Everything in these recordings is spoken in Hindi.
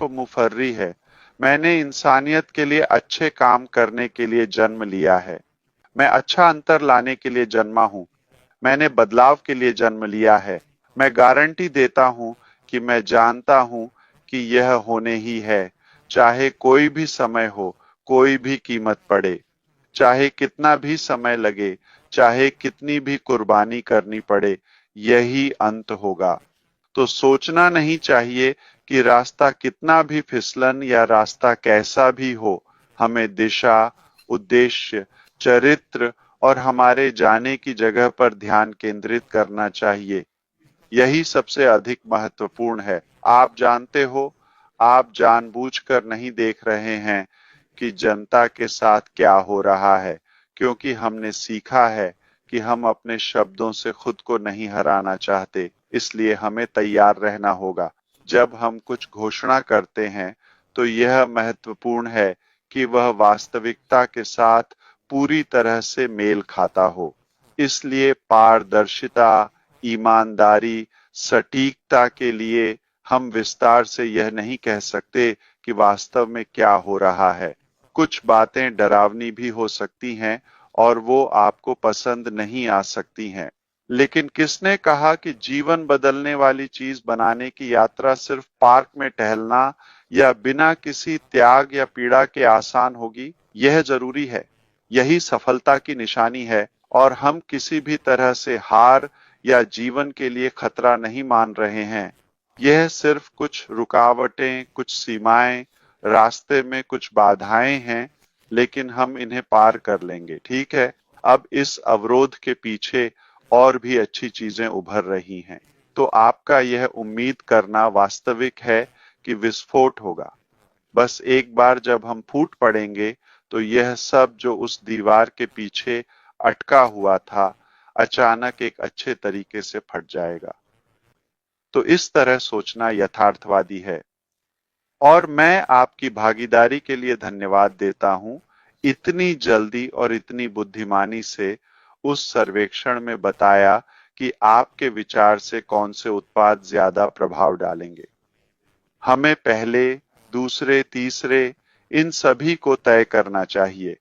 मुफर्री है। मैंने इंसानियत के लिए अच्छे काम करने के लिए जन्म लिया है। मैं अच्छा अंतर लाने के लिए जन्मा हूँ। मैंने बदलाव के लिए जन्म लिया है। मैं गारंटी देता हूँ कि मैं जानता हूँ कि यह होने ही है, चाहे कोई भी समय हो, कोई भी कीमत पड़े, चाहे कितना भी समय लगे, चाहे कितनी भी कुर्बानी करनी पड़े, यही अंत होगा। तो सोचना नहीं चाहिए कि रास्ता कितना भी फिसलन या रास्ता कैसा भी हो, हमें दिशा, उद्देश्य, चरित्र और हमारे जाने की जगह पर ध्यान केंद्रित करना चाहिए। यही सबसे अधिक महत्वपूर्ण है। आप जानते हो, आप जानबूझकर नहीं देख रहे हैं कि जनता के साथ क्या हो रहा है, क्योंकि हमने सीखा है कि हम अपने शब्दों से खुद को नहीं हराना चाहते। इसलिए हमें तैयार रहना होगा। जब हम कुछ घोषणा करते हैं, तो यह महत्वपूर्ण है कि वह वास्तविकता के साथ पूरी तरह से मेल खाता हो। इसलिए पारदर्शिता, ईमानदारी, सटीकता के लिए हम विस्तार से यह नहीं कह सकते कि वास्तव में क्या हो रहा है। कुछ बातें डरावनी भी हो सकती हैं और वो आपको पसंद नहीं आ सकती हैं। लेकिन किसने कहा कि जीवन बदलने वाली चीज बनाने की यात्रा सिर्फ पार्क में टहलना या बिना किसी त्याग या पीड़ा के आसान होगी? यह जरूरी है। यही सफलता की निशानी है और हम किसी भी तरह से हार या जीवन के लिए खतरा नहीं मान रहे हैं। यह सिर्फ कुछ रुकावटें, कुछ सीमाएं, रास्ते में कुछ बाधाएं हैं, लेकिन हम इन्हें पार कर लेंगे। ठीक है, अब इस अवरोध के पीछे और भी अच्छी चीजें उभर रही हैं। तो आपका यह उम्मीद करना वास्तविक है कि विस्फोट होगा। बस एक बार जब हम फूट पड़ेंगे, तो यह सब जो उस दीवार के पीछे अटका हुआ था, अचानक एक अच्छे तरीके से फट जाएगा। तो इस तरह सोचना यथार्थवादी है। और मैं आपकी भागीदारी के लिए धन्यवाद देता हूं। इतनी जल्दी और इतनी बुद्धिमानी से उस सर्वेक्षण में बताया कि आपके विचार से कौन से उत्पाद ज्यादा प्रभाव डालेंगे। हमें पहले, दूसरे, तीसरे, इन सभी को तय करना चाहिए।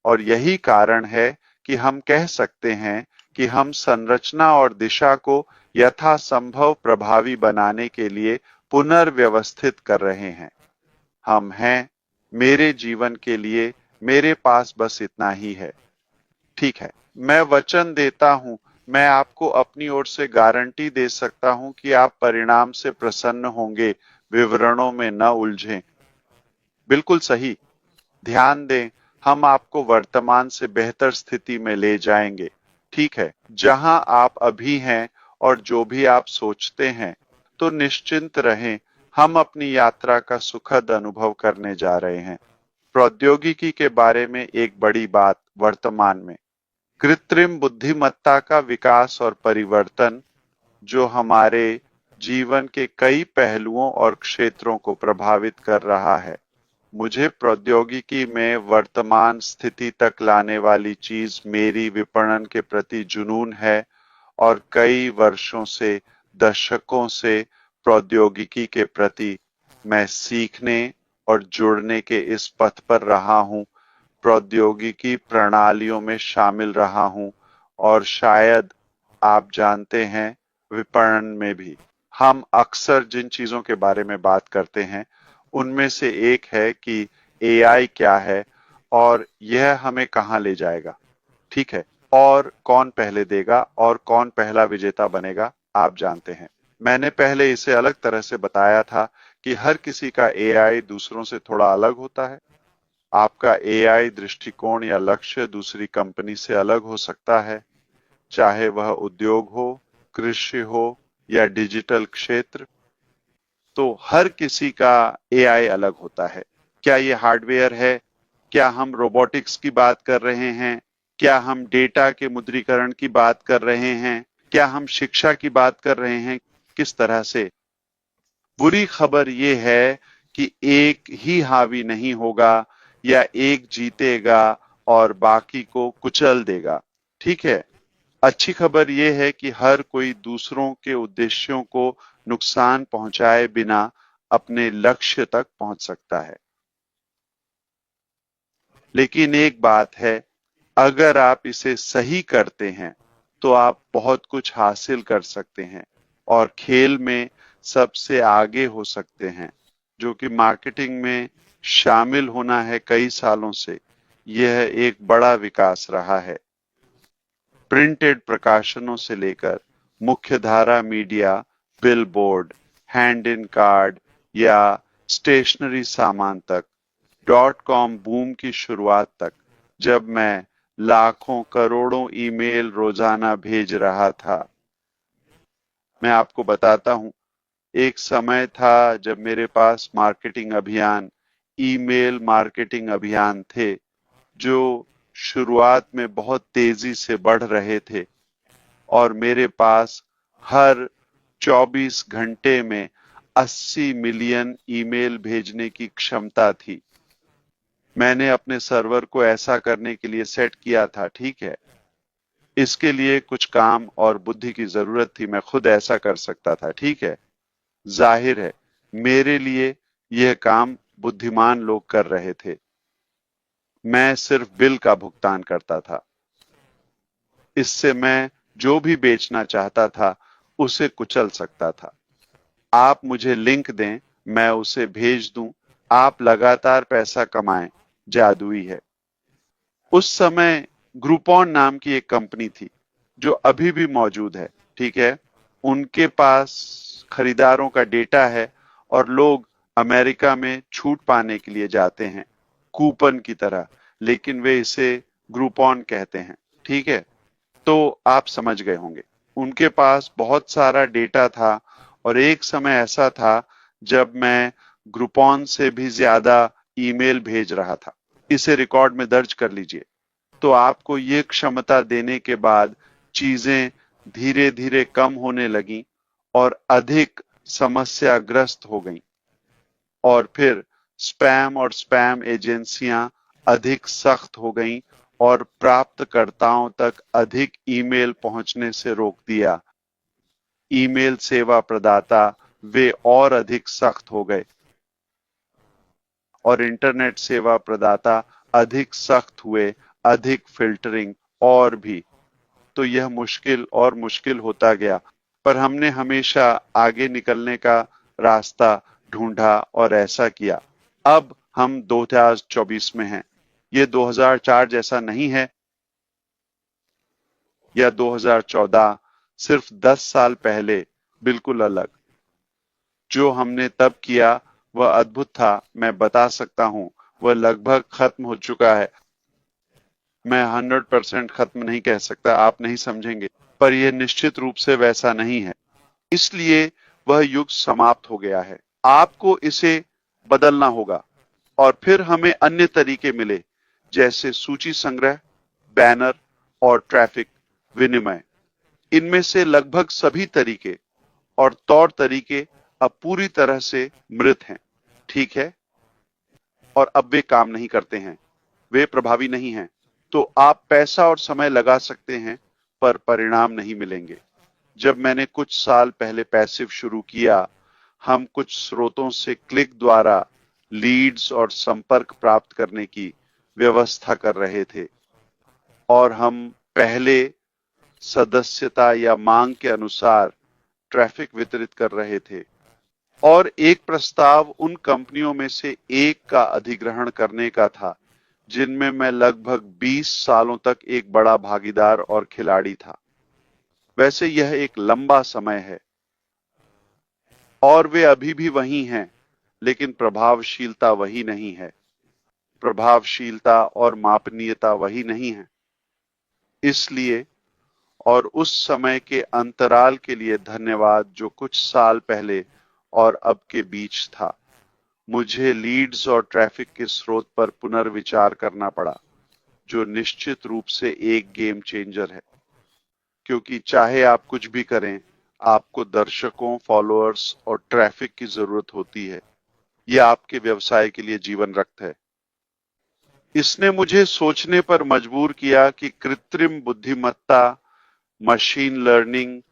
और यही कारण है कि हम कह सकते हैं कि हम संरचना और दिशा को यथासंभव प्रभावी बनाने के लिए पुनर्व्यवस्थित कर रहे हैं। हम हैं, मेरे जीवन के लिए मेरे पास बस इतना ही है। ठीक है, मैं वचन देता हूं, मैं आपको अपनी ओर से गारंटी दे सकता हूं कि आप परिणाम से प्रसन्न होंगे, विवरणों में न उलझें। बिल्कुल सही। ध्यान दें, हम आपको वर्तमान से बेहतर स्थिति में ले जाएंगे। ठीक है, जहां आप अभी हैं और जो भी आप सोचते हैं, तो निश्चिंत रहें, हम अपनी यात्रा का सुखद अनुभव करने जा रहे हैं। प्रौद्योगिकी के बारे में एक बड़ी बात वर्तमान में, कृत्रिम बुद्धिमत्ता का विकास और परिवर्तन, जो हमारे जीवन के कई पहलुओं और क्षेत्रों को प्रभावित कर रहा है। मुझे प्रौद्योगिकी में वर्तमान स्थिति तक लाने वाली चीज मेरी विपणन के प्रति जुनून है और कई वर्षों से, दशकों से प्रौद्योगिकी के प्रति मैं सीखने और जुड़ने के इस पथ पर रहा हूं। प्रौद्योगिकी प्रणालियों में शामिल रहा हूं और शायद आप जानते हैं, विपणन में भी। हम अक्सर जिन चीजों के बारे में बात करते हैं, उनमें से एक है कि एआई क्या है और यह हमें कहां ले जाएगा। ठीक है, और कौन पहले देगा और कौन पहला विजेता बनेगा, आप जानते हैं। मैंने पहले इसे अलग तरह से बताया था कि हर किसी का एआई दूसरों से थोड़ा अलग होता है। आपका एआई दृष्टिकोण या लक्ष्य दूसरी कंपनी से अलग हो सकता है, चाहे वह उद्योग हो, कृषि हो या डिजिटल क्षेत्र। तो हर किसी का एआई अलग होता है। क्या ये हार्डवेयर है? क्या हम रोबोटिक्स की बात कर रहे हैं? क्या हम डेटा के मुद्रीकरण की बात कर रहे हैं? क्या हम शिक्षा की बात कर रहे हैं? किस तरह से? बुरी खबर ये है कि एक ही हावी नहीं होगा या एक जीतेगा और बाकी को कुचल देगा। ठीक है, अच्छी खबर यह है कि हर कोई दूसरों के उद्देश्यों को नुकसान पहुंचाए बिना अपने लक्ष्य तक पहुंच सकता है। लेकिन एक बात है, अगर आप इसे सही करते हैं तो आप बहुत कुछ हासिल कर सकते हैं और खेल में सबसे आगे हो सकते हैं, जो कि मार्केटिंग में शामिल होना है कई सालों से। यह एक बड़ा विकास रहा है। प्रिंटेड प्रकाशनों से लेकर मुख्यधारा media, billboard, hand in card या स्टेशनरी सामान तक, डॉट कॉम बूम की शुरुआत तक, जब मैं लाखों करोड़ों ईमेल रोजाना भेज रहा था। मैं आपको बताता हूं, एक समय था जब मेरे पास मार्केटिंग अभियान, ईमेल मार्केटिंग अभियान थे, जो शुरुआत में बहुत तेजी से बढ़ रहे थे और मेरे पास हर 24 घंटे में 80 मिलियन ईमेल भेजने की क्षमता थी। मैंने अपने सर्वर को ऐसा करने के लिए सेट किया था, ठीक है। इसके लिए कुछ काम और बुद्धि की जरूरत थी, मैं खुद ऐसा कर सकता था, ठीक है। जाहिर है, मेरे लिए यह काम बुद्धिमान लोग कर रहे थे। मैं सिर्फ बिल का भुगतान करता था। इससे मैं जो भी बेचना चाहता था उसे कुचल सकता था। आप मुझे लिंक दें, मैं उसे भेज दूं, आप लगातार पैसा कमाएं, जादुई है। उस समय ग्रुपॉन नाम की एक कंपनी थी जो अभी भी मौजूद है, ठीक है। उनके पास खरीदारों का डेटा है और लोग अमेरिका में छूट पाने के लिए जाते हैं, कूपन की तरह, लेकिन वे इसे ग्रुपॉन कहते हैं, ठीक है। तो आप समझ गए होंगे, उनके पास बहुत सारा डेटा था और एक समय ऐसा था जब मैं ग्रुपॉन से भी ज्यादा ईमेल भेज रहा था। इसे रिकॉर्ड में दर्ज कर लीजिए। तो आपको ये क्षमता देने के बाद चीजें धीरे धीरे कम होने लगी और अधिक समस्याग्रस्त हो गईं। और फिर स्पैम और स्पैम एजेंसियां अधिक सख्त हो गईं और प्राप्तकर्ताओं तक अधिक ईमेल पहुंचने से रोक दिया। ईमेल सेवा प्रदाता वे और अधिक सख्त हो गए और इंटरनेट सेवा प्रदाता अधिक सख्त हुए, अधिक फिल्टरिंग और भी। तो यह मुश्किल और मुश्किल होता गया, पर हमने हमेशा आगे निकलने का रास्ता ढूंढा और ऐसा किया। अब हम 2024 में हैं। ये 2004 जैसा नहीं है या 2014, सिर्फ 10 साल पहले बिल्कुल अलग। जो हमने तब किया वह अद्भुत था। मैं बता सकता हूं वह लगभग खत्म हो चुका है। मैं 100% खत्म नहीं कह सकता, आप नहीं समझेंगे, पर यह निश्चित रूप से वैसा नहीं है। इसलिए वह युग समाप्त हो गया है। आपको इसे बदलना होगा और फिर हमें अन्य तरीके मिले, जैसे सूची संग्रह, बैनर और ट्रैफिक विनिमय। इनमें से लगभग सभी तरीके और तौर तरीके अब पूरी तरह से मृत हैं, ठीक है। और अब वे काम नहीं करते हैं, वे प्रभावी नहीं हैं। तो आप पैसा और समय लगा सकते हैं, पर परिणाम नहीं मिलेंगे। जब मैंने कुछ साल पहले पैसिव शुरू किया, हम कुछ स्रोतों से क्लिक द्वारा लीड्स और संपर्क प्राप्त करने की व्यवस्था कर रहे थे और हम पहले सदस्यता या मांग के अनुसार ट्रैफिक वितरित कर रहे थे। और एक प्रस्ताव उन कंपनियों में से एक का अधिग्रहण करने का था जिनमें मैं लगभग 20 सालों तक एक बड़ा भागीदार और खिलाड़ी था। वैसे यह एक लंबा समय है और वे अभी भी वही हैं, लेकिन प्रभावशीलता वही नहीं है। प्रभावशीलता और मापनीयता वही नहीं है। इसलिए और उस समय के अंतराल के लिए धन्यवाद जो कुछ साल पहले और अब के बीच था। मुझे लीड्स और ट्रैफिक के स्रोत पर पुनर्विचार करना पड़ा, जो निश्चित रूप से एक गेम चेंजर है। क्योंकि चाहे आप कुछ भी करें, आपको दर्शकों, फॉलोअर्स और ट्रैफिक की जरूरत होती है। यह आपके व्यवसाय के लिए जीवन रक्त है। इसने मुझे सोचने पर मजबूर किया कि कृत्रिम बुद्धिमत्ता, मशीन लर्निंग,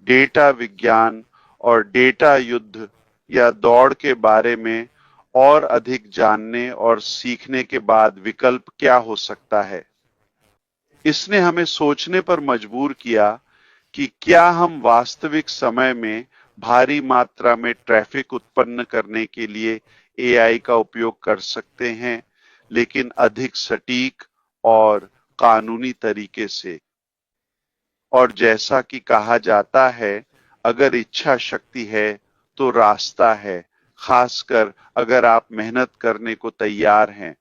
डेटा विज्ञान और डेटा युद्ध या दौड़ के बारे में और अधिक जानने और सीखने के बाद विकल्प क्या हो सकता है? इसने हमें सोचने पर मजबूर किया कि क्या हम वास्तविक समय में भारी मात्रा में ट्रैफिक उत्पन्न करने के लिए एआई का उपयोग कर सकते हैं, लेकिन अधिक सटीक और कानूनी तरीके से। और जैसा कि कहा जाता है, अगर इच्छा शक्ति है तो रास्ता है, खासकर अगर आप मेहनत करने को तैयार हैं।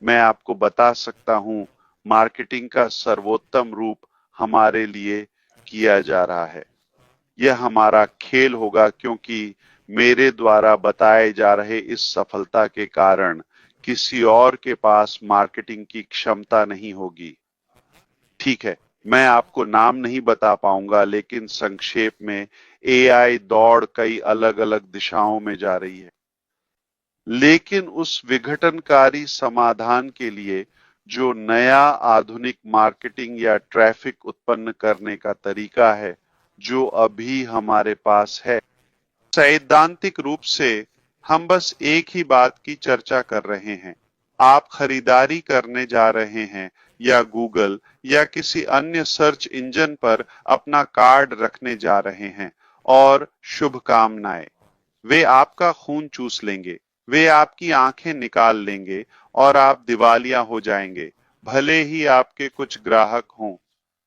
मैं आपको बता सकता हूं, मार्केटिंग का सर्वोत्तम रूप हमारे लिए किया जा रहा है। यह हमारा खेल होगा, क्योंकि मेरे द्वारा बताए जा रहे इस सफलता के कारण किसी और के पास मार्केटिंग की क्षमता नहीं होगी। ठीक है, मैं आपको नाम नहीं बता पाऊंगा, लेकिन संक्षेप में एआई दौड़ कई अलग-अलग दिशाओं में जा रही है। लेकिन उस विघटनकारी समाधान के लिए जो नया आधुनिक मार्केटिंग या ट्रैफिक उत्पन्न करने का तरीका है, जो अभी हमारे पास है, सैद्धांतिक रूप से हम बस एक ही बात की चर्चा कर रहे हैं। आप खरीदारी करने जा रहे हैं या गूगल या किसी अन्य सर्च इंजन पर अपना कार्ड रखने जा रहे हैं, और शुभकामनाएं। वे आपका खून चूस लेंगे, वे आपकी आंखें निकाल लेंगे और आप दिवालिया हो जाएंगे, भले ही आपके कुछ ग्राहक हों।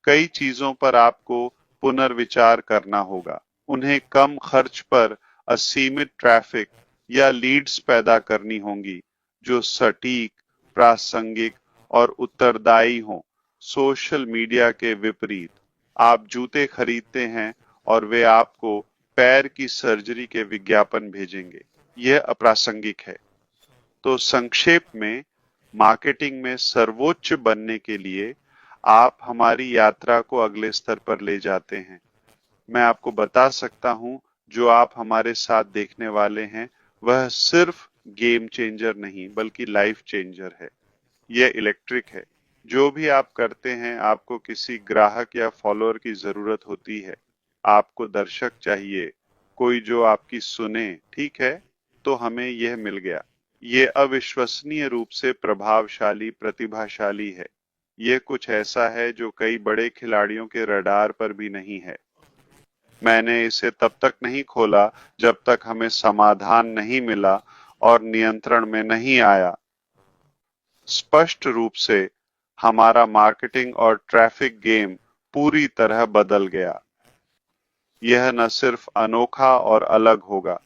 कई चीजों पर आपको पुनर्विचार करना होगा। उन्हें कम खर्च पर असीमित ट्रैफिक या लीड्स पैदा करनी होंगी, जो सटीक, प्रासंगिक और उत्तरदायी हों। सोशल मीडिया के विपरीत, आप जूते खरीदते हैं और वे आपको पैर की सर्जरी के विज्ञापन भेजेंगे। यह अप्रासंगिक है। तो संक्षेप में, मार्केटिंग में सर्वोच्च बनने के लिए आप हमारी यात्रा को अगले स्तर पर ले जाते हैं। मैं आपको बता सकता हूं, जो आप हमारे साथ देखने वाले हैं, वह सिर्फ गेम चेंजर नहीं, बल्कि लाइफ चेंजर है। यह इलेक्ट्रिक है। जो भी आप करते हैं, आपको किसी ग्राहक या फॉलोअर की जरूरत होती है। आपको दर्शक चाहिए, कोई जो आपकी सुने, ठीक है? तो हमें यह मिल गया। ये अविश्वसनीय रूप से प्रभावशाली, प्रतिभाशाली है। ये कुछ ऐसा है जो कई बड़े खिलाड़ियों के रडार पर भी नहीं है। मैंने इसे तब तक नहीं खोला जब तक हमें समाधान नहीं मिला और नियंत्रण में नहीं आया। स्पष्ट रूप से हमारा मार्केटिंग और ट्रैफिक गेम पूरी तरह बदल गया। यह न सिर्फ अनोखा और अलग होगा,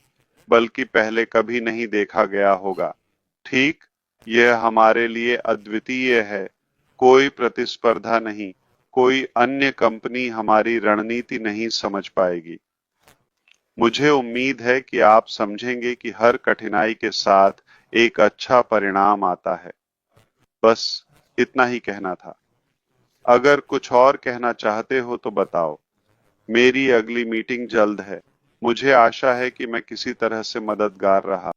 बल्कि पहले कभी नहीं देखा गया होगा। ठीक, यह हमारे लिए अद्वितीय है। कोई प्रतिस्पर्धा नहीं, कोई अन्य कंपनी हमारी रणनीति नहीं समझ पाएगी। मुझे उम्मीद है कि आप समझेंगे कि हर कठिनाई के साथ एक अच्छा परिणाम आता है। बस इतना ही कहना था। अगर कुछ और कहना चाहते हो तो बताओ। मेरी अगली मीटिंग जल्द है। मुझे आशा है कि मैं किसी तरह से मददगार रहा।